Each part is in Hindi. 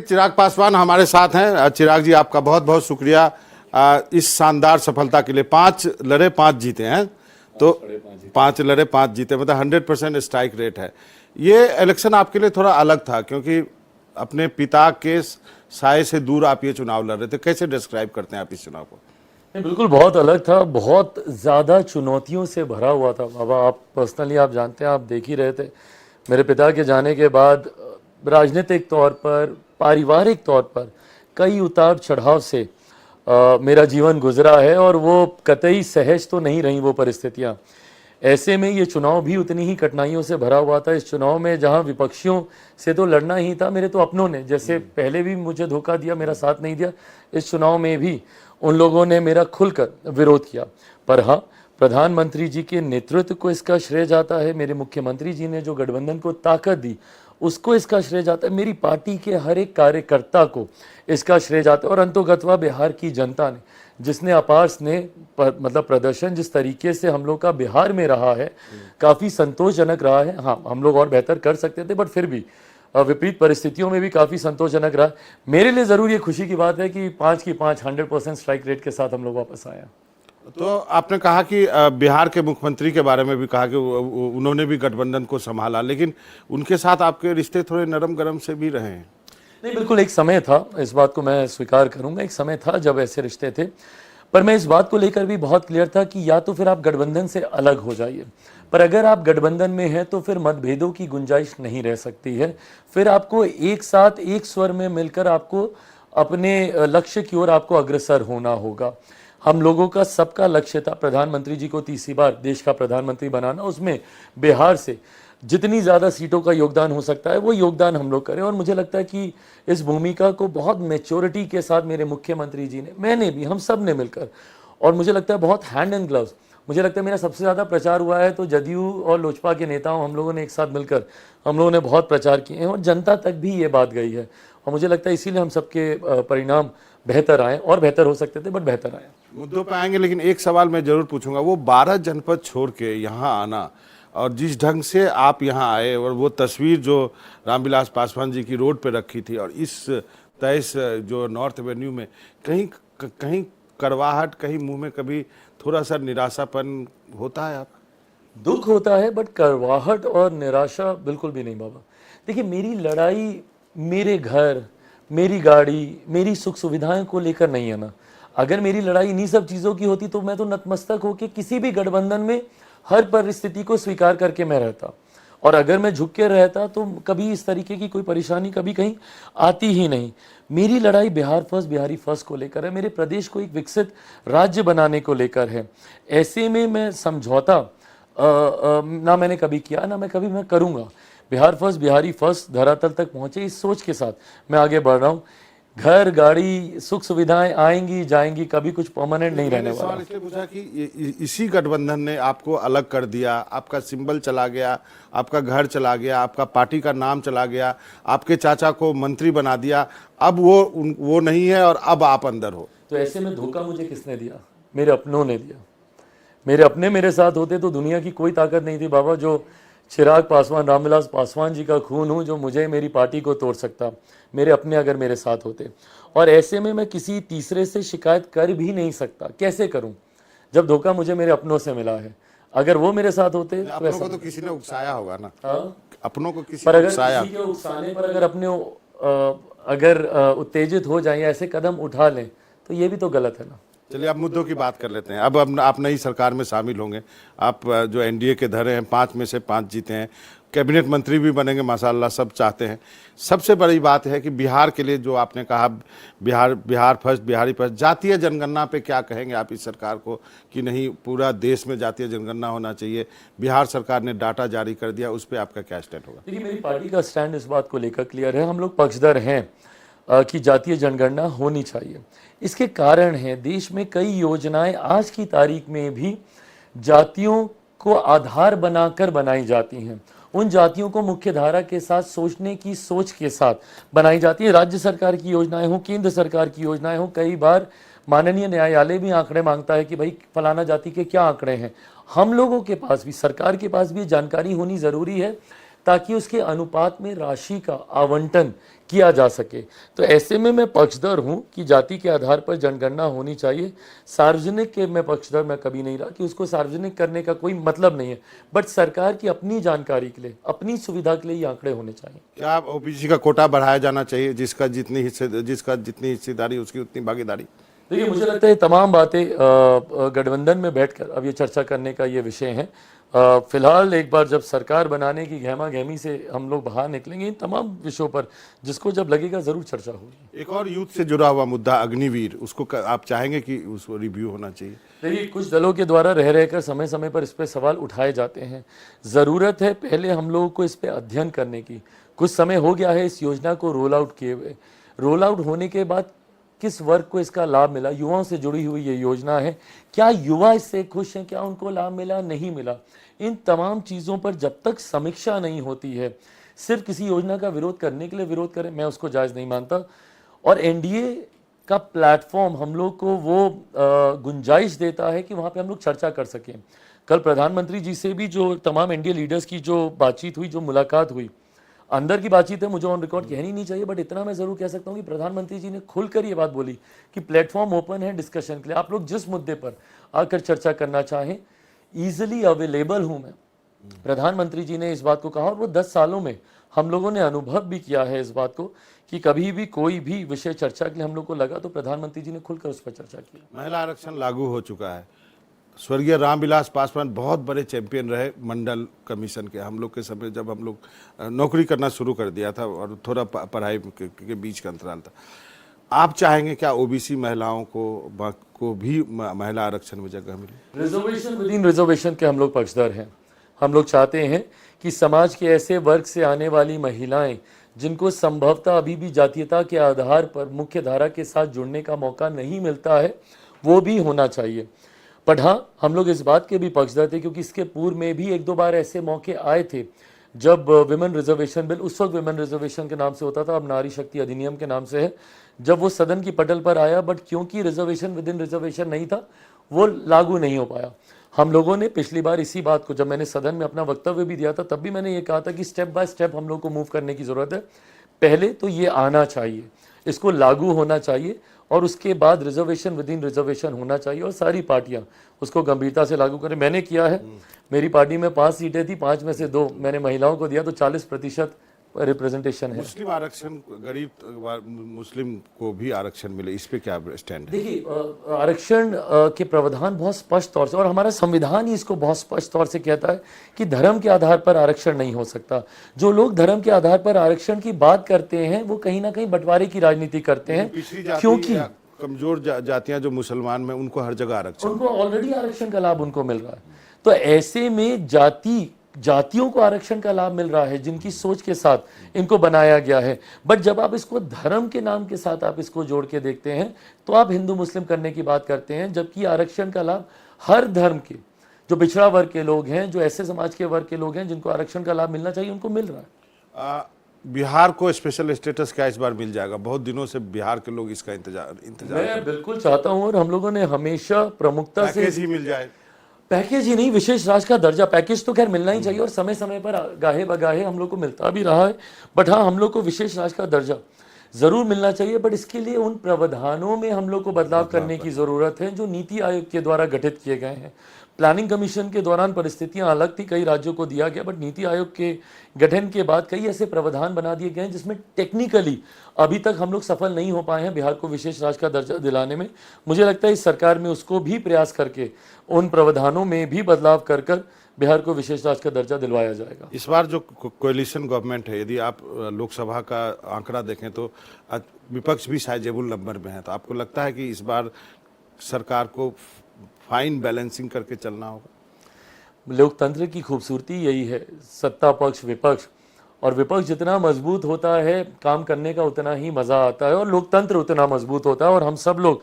चिराग पासवान हमारे साथ हैं। चिराग जी, आपका बहुत बहुत शुक्रिया इस शानदार सफलता के लिए। 5 लड़े 5 जीते हैं, तो 5 लड़े 5 जीते, मतलब 100% स्ट्राइक रेट है। ये इलेक्शन आपके लिए थोड़ा अलग था क्योंकि अपने पिता के साए से दूर आप ये चुनाव लड़ रहे थे। कैसे डिस्क्राइब करते हैं आप इस चुनाव को? बिल्कुल बहुत अलग था, बहुत ज़्यादा चुनौतियों से भरा हुआ था। बाबा, आप पर्सनली आप जानते हैं, आप देख ही रहे थे। मेरे पिता के जाने के बाद राजनीतिक तौर पर, पारिवारिक तौर पर कई उतार चढ़ाव से मेरा जीवन गुजरा है और वो कतई सहज तो नहीं रही वो परिस्थितियाँ। ऐसे में ये चुनाव भी उतनी ही कठिनाइयों से भरा हुआ था। इस चुनाव में जहां विपक्षियों से तो लड़ना ही था, मेरे तो अपनों ने, जैसे पहले भी मुझे धोखा दिया, मेरा साथ नहीं दिया, इस चुनाव में भी उन लोगों ने मेरा खुलकर विरोध किया। पर हाँ, प्रधानमंत्री जी के नेतृत्व को इसका श्रेय जाता है। मेरे मुख्यमंत्री जी ने जो गठबंधन को ताकत दी उसको इसका श्रेय जाता है। मेरी पार्टी के हर एक कार्यकर्ता को इसका श्रेय जाता है। और अंतोगत्वा बिहार की जनता ने, जिसने अपार स्नेह मतलब प्रदर्शन जिस तरीके से हम लोग का बिहार में रहा है, काफ़ी संतोषजनक रहा है। हाँ, हम लोग और बेहतर कर सकते थे, बट फिर भी विपरीत परिस्थितियों में भी काफ़ी संतोषजनक रहा। मेरे लिए ज़रूर ये खुशी की बात है कि 5 की 5 100% स्ट्राइक रेट के साथ हम लोग वापस आए हैं। तो आपने कहा कि बिहार के मुख्यमंत्री के बारे में भी कहा कि उन्होंने भी गठबंधन को संभाला, लेकिन उनके साथ आपके रिश्ते थोड़े नरम गरम से भी रहे हैं। नहीं, बिल्कुल एक समय था, इस बात को मैं स्वीकार करूंगा, एक समय था जब ऐसे रिश्ते थे। पर मैं इस बात को लेकर भी बहुत क्लियर था कि या तो फिर आप गठबंधन से अलग हो जाइए, पर अगर आप गठबंधन में हैं तो फिर मतभेदों की गुंजाइश नहीं रह सकती है। फिर आपको एक साथ एक स्वर में मिलकर आपको अपने लक्ष्य की ओर आपको अग्रसर होना होगा। हम लोगों का सबका लक्ष्य था प्रधानमंत्री जी को तीसरी बार देश का प्रधानमंत्री बनाना। उसमें बिहार से जितनी ज़्यादा सीटों का योगदान हो सकता है वो योगदान हम लोग करें। और मुझे लगता है कि इस भूमिका को बहुत मैच्योरिटी के साथ मेरे मुख्यमंत्री जी ने, मैंने भी, हम सब ने मिलकर, और मुझे लगता है बहुत हैंड एंड ग्लव्स, मुझे लगता है मेरा सबसे ज़्यादा प्रचार हुआ है तो जदयू और लोजपा के नेताओं हम लोगों ने एक साथ मिलकर हम लोगों ने बहुत प्रचार किए हैं और जनता तक भी ये बात गई है। और मुझे लगता है इसीलिए हम सबके परिणाम बेहतर आए, और बेहतर हो सकते थे बट बेहतर आए। मुद्दों पर आएंगे, लेकिन एक सवाल मैं जरूर पूछूंगा। वो 12 जनपद छोड़ के यहाँ आना और जिस ढंग से आप यहाँ आए, और वो तस्वीर जो रामविलास पासवान जी की रोड पे रखी थी, और इस तैस जो नॉर्थ एवेन्यू में कहीं कहीं कड़वाहट, कहीं मुंह में कभी थोड़ा सा निराशापन होता है? आप दुख होता है बट कड़वाहट और निराशा बिल्कुल भी नहीं बाबा। देखिए, मेरी लड़ाई मेरे घर, मेरी गाड़ी, मेरी सुख सुविधाएं को लेकर नहीं है ना। अगर मेरी लड़ाई इन्हीं सब चीज़ों की होती तो मैं तो नतमस्तक होकर किसी भी गठबंधन में हर परिस्थिति को स्वीकार करके मैं रहता। और अगर मैं झुक के रहता तो कभी इस तरीके की कोई परेशानी कभी कहीं आती ही नहीं। मेरी लड़ाई बिहार फर्स्ट, बिहारी फर्स्ट को लेकर है। मेरे प्रदेश को एक विकसित राज्य बनाने को लेकर है। ऐसे में मैं समझौता ना मैंने कभी किया, ना मैं कभी करूँगा। बिहार फर्स्ट, बिहारी फर्स्ट धरातल तक पहुँचे, इस सोच के साथ मैं आगे बढ़ रहा हूँ। घर, गाड़ी, सुख सुविधाएं आएंगी जाएंगी, कभी कुछ परमानेंट नहीं रहने वाला। सवाल इसलिए पूछा कि इसी गठबंधन ने आपको अलग कर दिया, आपका सिंबल चला गया, आपका घर चला गया, आपका पार्टी का नाम चला गया, आपके चाचा को मंत्री बना दिया, अब वो नहीं है और अब आप अंदर हो। तो ऐसे में धोखा मुझे किसने दिया? मेरे अपनों ने दिया। मेरे अपने मेरे साथ होते तो दुनिया की कोई ताकत नहीं थी बाबा, जो चिराग पासवान, रामविलास पासवान जी का खून हूँ, जो मुझे मेरी पार्टी को तोड़ सकता। मेरे अपने अगर मेरे साथ होते, और ऐसे में मैं किसी तीसरे से शिकायत कर भी नहीं सकता। कैसे करूं जब धोखा मुझे मेरे अपनों से मिला है? अगर वो मेरे साथ होते तो अपनों को तो किसी ने उकसाया होगा ना। हाँ? अपनों को किसी पर ने अगर उकसाया। किसी के उकसाने पर अगर अपने अगर उत्तेजित हो जाए, ऐसे कदम उठा लें, तो ये भी तो गलत है ना। चलिए, अब मुद्दों की बात कर लेते हैं। अब आप नई सरकार में शामिल होंगे। आप जो एनडीए के धरे हैं, 5 में से 5 जीते हैं, कैबिनेट मंत्री भी बनेंगे, माशाल्लाह सब चाहते हैं। सबसे बड़ी बात है कि बिहार के लिए जो आपने कहा, बिहार फर्स्ट, बिहारी फर्स्ट, जातीय जनगणना पे क्या कहेंगे आप इस सरकार को कि नहीं, पूरा देश में जातीय जनगणना होना चाहिए? बिहार सरकार ने डाटा जारी कर दिया, उस पर आपका क्या स्टैंड होगा? देखिए, मेरी पार्टी का स्टैंड इस बात को लेकर क्लियर है। हम लोग पक्षधर हैं कि जातीय जनगणना होनी चाहिए। इसके कारण है, देश में कई योजनाएं आज की तारीख में भी जातियों को आधार बनाकर बनाई जाती हैं। उन जातियों को मुख्य धारा के साथ सोचने की सोच के साथ बनाई जाती है। राज्य सरकार की योजनाएं हो, केंद्र सरकार की योजनाएं हो, कई बार माननीय न्यायालय भी आंकड़े मांगता है कि भाई फलाना जाति के क्या आंकड़े हैं। हम लोगों के पास भी, सरकार के पास भी जानकारी होनी ज़रूरी है। ताकि उसके अनुपात में राशि का आवंटन किया जा सके। तो ऐसे में मैं पक्षधर हूं कि जाति के आधार पर जनगणना होनी चाहिए। सार्वजनिक के मैं पक्षधर मैं कभी नहीं रहा कि उसको सार्वजनिक करने का कोई मतलब नहीं है, बट सरकार की अपनी जानकारी के लिए, अपनी सुविधा के लिए ये आंकड़े होने चाहिए। क्या ओबीसी का कोटा बढ़ाया जाना चाहिए, जिसका जितनी हिस्सेदारी उसकी उतनी भागीदारी? देखिए, मुझे लगता है ये तमाम बातें गठबंधन में बैठकर अब ये चर्चा करने का ये विषय है। फिलहाल एक बार जब सरकार बनाने की गहमा गहमी से हम लोग बाहर निकलेंगे, इन तमाम विषयों पर जिसको जब लगेगा जरूर चर्चा होगी। एक और यूथ से जुड़ा हुआ मुद्दा अग्निवीर, उसको आप चाहेंगे कि उसको रिव्यू होना चाहिए? देखिए, कुछ दलों के द्वारा रह रहकर समय समय पर इस पर सवाल उठाए जाते हैं। ज़रूरत है पहले हम लोगों को इस पर अध्ययन करने की। कुछ समय हो गया है इस योजना को रोल आउट किए हुए। रोल आउट होने के बाद किस वर्ग को इसका लाभ मिला? युवाओं से जुड़ी हुई ये योजना है, क्या युवा इससे खुश हैं, क्या उनको लाभ मिला, नहीं मिला? इन तमाम चीज़ों पर जब तक समीक्षा नहीं होती है, सिर्फ किसी योजना का विरोध करने के लिए विरोध करें, मैं उसको जायज़ नहीं मानता। और एनडीए का प्लेटफॉर्म हम लोग को वो गुंजाइश देता है कि वहाँ पे हम लोग चर्चा कर सकें। कल प्रधानमंत्री जी से भी जो तमाम एनडीए लीडर्स की जो बातचीत हुई, जो मुलाकात हुई, अंदर की बातचीत है, मुझे ऑन रिकॉर्ड कहनी नहीं चाहिए, बट इतना मैं जरूर कह सकता हूँ कि प्रधानमंत्री जी ने खुलकर ये बात बोली कि प्लेटफॉर्म ओपन है डिस्कशन के लिए। आप लोग जिस मुद्दे पर आकर चर्चा करना चाहें, ईजिली अवेलेबल हूं मैं। प्रधानमंत्री जी ने इस बात को कहा, और वो 10 सालों में हम लोगों ने अनुभव भी किया है इस बात को कि कभी भी कोई भी विषय चर्चा के लिए हम लोग को लगा तो प्रधानमंत्री जी ने खुलकर उस पर चर्चा की। महिला आरक्षण लागू हो चुका है। स्वर्गीय रामविलास पासवान बहुत बड़े चैंपियन रहे मंडल कमीशन के। हम लोग के समय जब हम लोग नौकरी करना शुरू कर दिया था और थोड़ा पढ़ाई के बीच का अंतराल था। आप चाहेंगे क्या ओबीसी महिलाओं को भी महिला आरक्षण में जगह मिले? रिजर्वेशन विद इन रिजर्वेशन के हम लोग पक्षधर हैं। हम लोग चाहते हैं कि समाज के ऐसे वर्ग से आने वाली महिलाएं जिनको संभवतः अभी भी जातीयता के आधार पर मुख्य धारा के साथ जुड़ने का मौका नहीं मिलता है, वो भी होना चाहिए। बट हाँ, हम लोग इस बात के भी पक्षधर थे क्योंकि इसके पूर्व में भी 1-2 बार ऐसे मौके आए थे जब विमेन रिजर्वेशन बिल, उस वक्त विमेन रिजर्वेशन के नाम से होता था, अब नारी शक्ति अधिनियम के नाम से है, जब वो सदन की पटल पर आया, बट क्योंकि रिजर्वेशन विद इन रिजर्वेशन नहीं था, वो लागू नहीं हो पाया। हम लोगों ने पिछली बार इसी बात को, जब मैंने सदन में अपना वक्तव्य भी दिया था, तब भी मैंने ये कहा था कि स्टेप बाय स्टेप हम लोग को मूव करने की ज़रूरत है। पहले तो ये आना चाहिए, इसको लागू होना चाहिए, और उसके बाद रिजर्वेशन विद इन रिजर्वेशन होना चाहिए, और सारी पार्टियां उसको गंभीरता से लागू करें। मैंने किया है, मेरी पार्टी में 5 सीटें थी, 5 में से 2 मैंने महिलाओं को दिया, तो 40% रिप्रेजेंटेशन है। मुस्लिम आरक्षण, गरीब मुस्लिम को भी आरक्षण मिले, इस पे क्या स्टैंड है? देखिए, आरक्षण के प्रावधान बहुत स्पष्ट तौर से, और हमारा संविधान ही इसको बहुत स्पष्ट तौर से कहता है कि धर्म के आधार पर आरक्षण नहीं हो सकता। जो लोग धर्म के आधार पर आरक्षण की बात करते हैं वो कहीं ना कहीं बंटवारे की राजनीति करते हैं, क्योंकि कमजोर जातियां जो मुसलमान में, उनको हर जगह आरक्षण, उनको ऑलरेडी आरक्षण का लाभ उनको मिल रहा है। तो ऐसे में जातियों को आरक्षण का लाभ मिल रहा है जिनकी सोच के साथ इनको बनाया गया है। बट जब आप इसको धर्म के नाम के साथ आप इसको जोड़ के देखते हैं तो आप हिंदू मुस्लिम करने की बात करते हैं, जबकि आरक्षण का लाभ हर धर्म के, जो पिछड़ा वर्ग के लोग हैं, जो ऐसे समाज के वर्ग के लोग हैं जिनको आरक्षण का लाभ मिलना चाहिए, उनको मिल रहा है। बिहार को स्पेशल स्टेटस क्या इस बार मिल जाएगा? बहुत दिनों से बिहार के लोग इसका इंतजार मैं बिल्कुल चाहता हूं, और हम लोगों ने हमेशा प्रमुखता से, पैकेज ही मिल जाए, पैकेज ही नहीं, विशेष राज्य का दर्जा, पैकेज तो खैर मिलना ही चाहिए और समय समय पर गाहे बगाहे हम लोग को मिलता भी रहा है। बट हाँ, हम लोग को विशेष राज्य का दर्जा जरूर मिलना चाहिए, बट इसके लिए उन प्रावधानों में हम लोग को बदलाव करने की जरूरत है जो नीति आयोग के द्वारा गठित किए गए हैं। प्लानिंग कमीशन के दौरान परिस्थितियां अलग थी, कई राज्यों को दिया गया, बट नीति आयोग के गठन के बाद कई ऐसे प्रावधान बना दिए गए हैं जिसमें टेक्निकली अभी तक हम लोग सफल नहीं हो पाए हैं बिहार को विशेष राज्य का दर्जा दिलाने में। मुझे लगता है इस सरकार में उसको भी प्रयास करके उन प्रावधानों में भी बदलाव कर कर बिहार को विशेष राज्य का दर्जा दिलवाया जाएगा। इस बार जो कोएलिशन गवर्नमेंट है, यदि आप लोकसभा का आंकड़ा देखें तो विपक्ष भी साइजेबल नंबर में है, तो आपको लगता है कि इस बार सरकार को फाइन बैलेंसिंग करके चलना होगा? लोकतंत्र की खूबसूरती यही है, सत्ता पक्ष विपक्ष, और विपक्ष जितना मजबूत होता है काम करने का उतना ही मज़ा आता है, और लोकतंत्र उतना मजबूत होता है, और हम सब लोग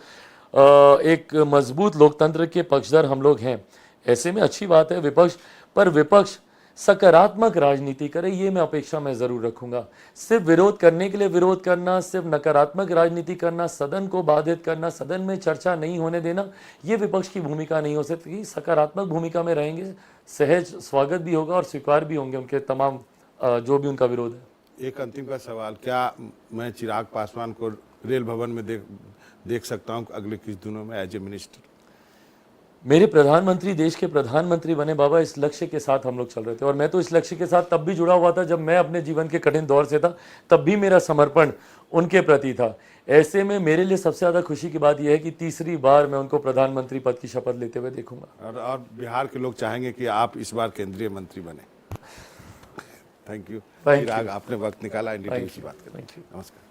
एक मजबूत लोकतंत्र के पक्षधर हम लोग हैं। ऐसे में अच्छी बात है विपक्ष सकारात्मक राजनीति करे, ये मैं अपेक्षा मैं जरूर रखूंगा। सिर्फ विरोध करने के लिए विरोध करना, सिर्फ नकारात्मक राजनीति करना, सदन को बाधित करना, सदन में चर्चा नहीं होने देना, ये विपक्ष की भूमिका नहीं हो सकती। सकारात्मक भूमिका में रहेंगे, सहज स्वागत भी होगा और स्वीकार भी होंगे उनके तमाम जो भी उनका विरोध है। एक अंतिम का सवाल, क्या मैं चिराग पासवान को रेल भवन में देख सकता हूं अगले कुछ दिनों में एज ए मिनिस्टर? मेरे प्रधानमंत्री देश के प्रधानमंत्री बने बाबा, इस लक्ष्य के साथ हम लोग चल रहे थे, और मैं तो इस लक्ष्य के साथ तब भी जुड़ा हुआ था जब मैं अपने जीवन के कठिन दौर से था, तब भी मेरा समर्पण उनके प्रति था। ऐसे में मेरे लिए सबसे ज़्यादा खुशी की बात यह है कि तीसरी बार मैं उनको प्रधानमंत्री पद की शपथ लेते हुए देखूंगा। और बिहार के लोग चाहेंगे कि आप इस बार केंद्रीय मंत्री बने। थैंक यू चिराग, आपने वक्त निकाला एनडीटीवी से बात करने। Thank you. नमस्कार।